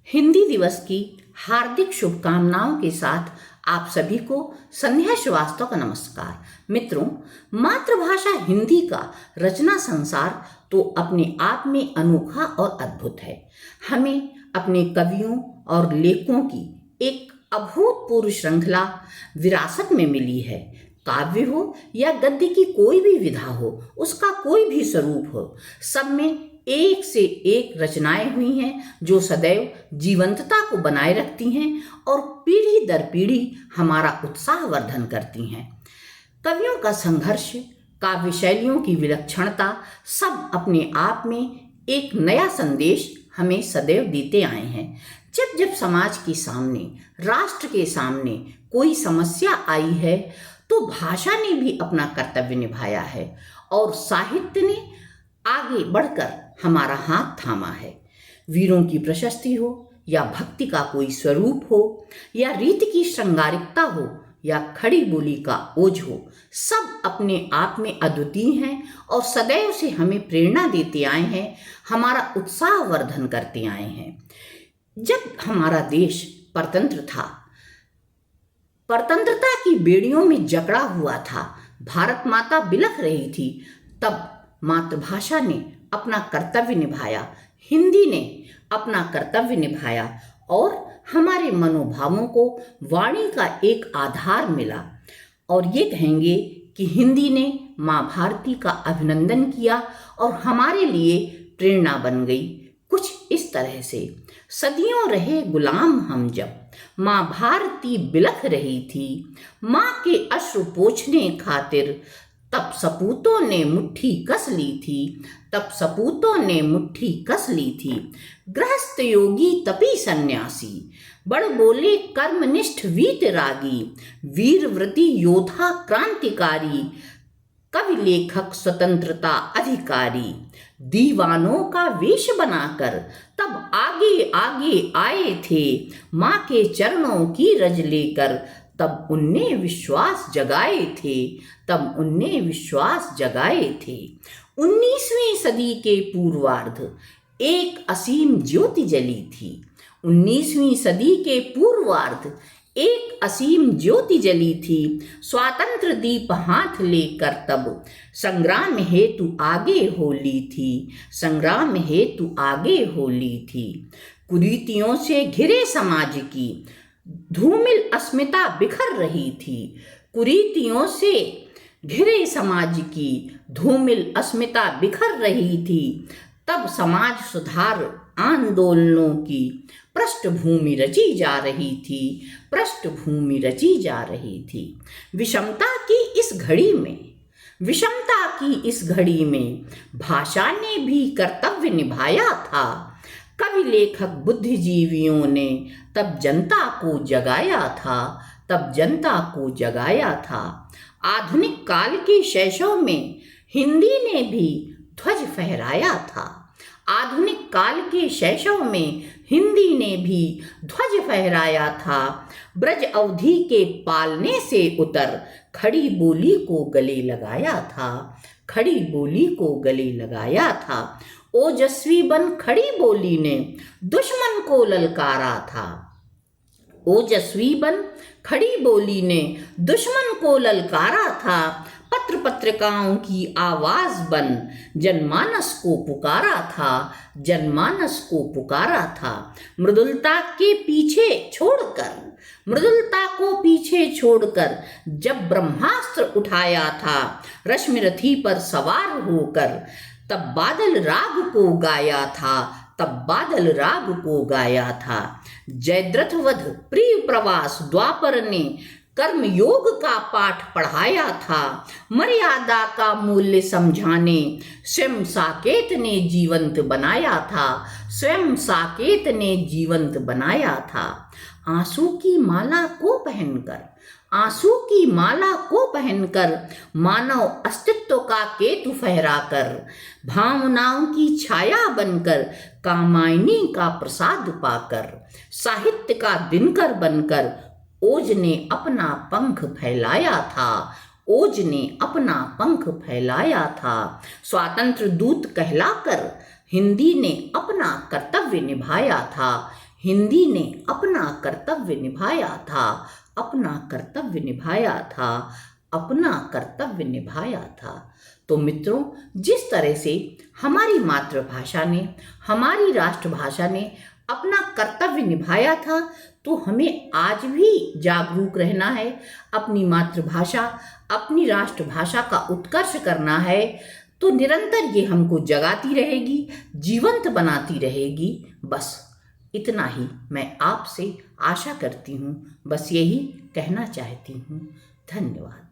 हिंदी दिवस की हार्दिक शुभकामनाओं के साथ आप सभी को संध्या श्रीवास्तव का नमस्कार। मित्रों, मातृभाषा हिंदी का रचना संसार तो अपने आप में अनोखा और अद्भुत है। हमें अपने कवियों और लेखकों की एक अभूतपूर्व श्रृंखला विरासत में मिली है। काव्य हो या गद्य की कोई भी विधा हो, उसका कोई भी स्वरूप हो, सब में एक से एक रचनाएं हुई हैं जो सदैव जीवंतता को बनाए रखती हैं और पीढ़ी दर पीढ़ी हमारा उत्साह वर्धन करती हैं। कवियों का संघर्ष, काव्य शैलियों की विलक्षणता सब अपने आप में एक नया संदेश हमें सदैव देते आए हैं। जब जब समाज के सामने, राष्ट्र के सामने कोई समस्या आई है तो भाषा ने भी अपना कर्तव्य निभाया है और साहित्य ने आगे बढ़कर हमारा हाथ थामा है। वीरों की प्रशस्ति हो या भक्ति का कोई स्वरूप हो या रीत की श्रृंगारिकता हो या खड़ी बोली का ओज हो, सब अपने आप में अद्वितीय हैं और सदैव से हमें प्रेरणा देते आए हैं, हमारा उत्साह वर्धन करते आए हैं। जब हमारा देश परतंत्र था, परतंत्रता की बेड़ियों में जकड़ा हुआ था, भारत माता बिलख रही थी, तब मातृभाषा ने अपना कर्तव्य निभाया, हिंदी ने अपना कर्तव्य निभाया और हमारे मनोभावों को वाणी का एक आधार मिला। और ये कहेंगे कि हिंदी ने माँ भारती का अभिनंदन किया और हमारे लिए प्रेरणा बन गई। कुछ इस तरह से, सदियों रहे गुलाम हम जब माँ भारती बिलख रही थी, माँ के अश्रु पोंछने खातिर तब सपूतों ने मुट्ठी कस ली थी, तब सपूतों ने मुट्ठी कस ली थी। गृहस्थ योगी तपी सन्यासी, बड़ बोले कर्मनिष्ठ वीतरागी, वीरव्रती योद्धा क्रांतिकारी, कवि लेखक स्वतंत्रता अधिकारी, दीवानों का वेश बनाकर तब आगे आगे आए थे, माँ के चरणों की रज लेकर तब उनने विश्वास जगाए थे, तब उनने विश्वास जगाए थे। 19वीं सदी के पूर्वार्ध एक असीम ज्योति जली थी। 19वीं सदी के पूर्वार्ध एक असीम ज्योति जली थी, स्वातंत्र दीप हाथ लेकर तब संग्राम हेतु आगे होली थी, संग्राम हेतु आगे होली थी। कुरीतियों से घिरे समाज की धूमिल अस्मिता बिखर रही थी, कुरीतियों से घिरे समाज की धूमिल अस्मिता बिखर रही थी, तब समाज सुधार आंदोलनों की पृष्ठभूमि रची जा रही थी, पृष्ठभूमि रची जा रही थी। विषमता की इस घड़ी में, विषमता की इस घड़ी में भाषा ने भी कर्तव्य निभाया था। कवि लेखक बुद्धिजीवियों ने तब जनता को जगाया था, तब जनता को जगाया था। आधुनिक काल के शैशव में हिंदी ने भी ध्वज फहराया था, आधुनिक काल के शैशव में हिंदी ने भी ध्वज फहराया था। ब्रज अवधि के पालने से उतर खड़ी बोली को गले लगाया था, खड़ी बोली को गले लगाया था। ओजस्वी बन खड़ी बोली ने दुश्मन को ललकारा था, ओजस्वी बन खड़ी बोली ने दुश्मन को ललकारा था। पत्र पत्रिकाओं की आवाज बन जनमानस को पुकारा था, जनमानस को पुकारा था। मृदुलता के पीछे छोड़कर, मृदुलता को पीछे छोड़कर जब ब्रह्मास्त्र उठाया था, रश्मि रथी पर सवार होकर तब बादल राग को गाया था, तब बादल राग को गाया था। जयद्रथ वध प्रिय प्रवास द्वापर ने कर्म योग का पाठ पढ़ाया था, मर्यादा का मूल्य समझाने स्वयं साकेत ने जीवंत बनाया था, स्वयं साकेत ने जीवंत बनाया था। आंसू की माला को पहनकर, आंसू की माला को पहनकर मानव अस्तित्व का केतु फहराकर, भावनाओं की छाया बनकर कामायनी का प्रसाद पाकर, साहित्य का दिनकर बनकर ओज ने अपना पंख फैलाया था, ओज ने अपना पंख फैलाया था। स्वातंत्र दूत कहलाकर हिंदी ने अपना कर्तव्य निभाया था, हिंदी ने अपना कर्तव्य निभाया था, अपना कर्तव्य निभाया था, अपना कर्तव्य निभाया था। तो मित्रों, जिस तरह से हमारी मातृभाषा ने, हमारी राष्ट्रभाषा ने अपना कर्तव्य निभाया था, तो हमें आज भी जागरूक रहना है, अपनी मातृभाषा, अपनी राष्ट्रभाषा का उत्कर्ष करना है। तो निरंतर ये हमको जगाती रहेगी, जीवंत बनाती रहेगी। बस इतना ही मैं आपसे आशा करती हूँ, बस यही कहना चाहती हूँ। धन्यवाद।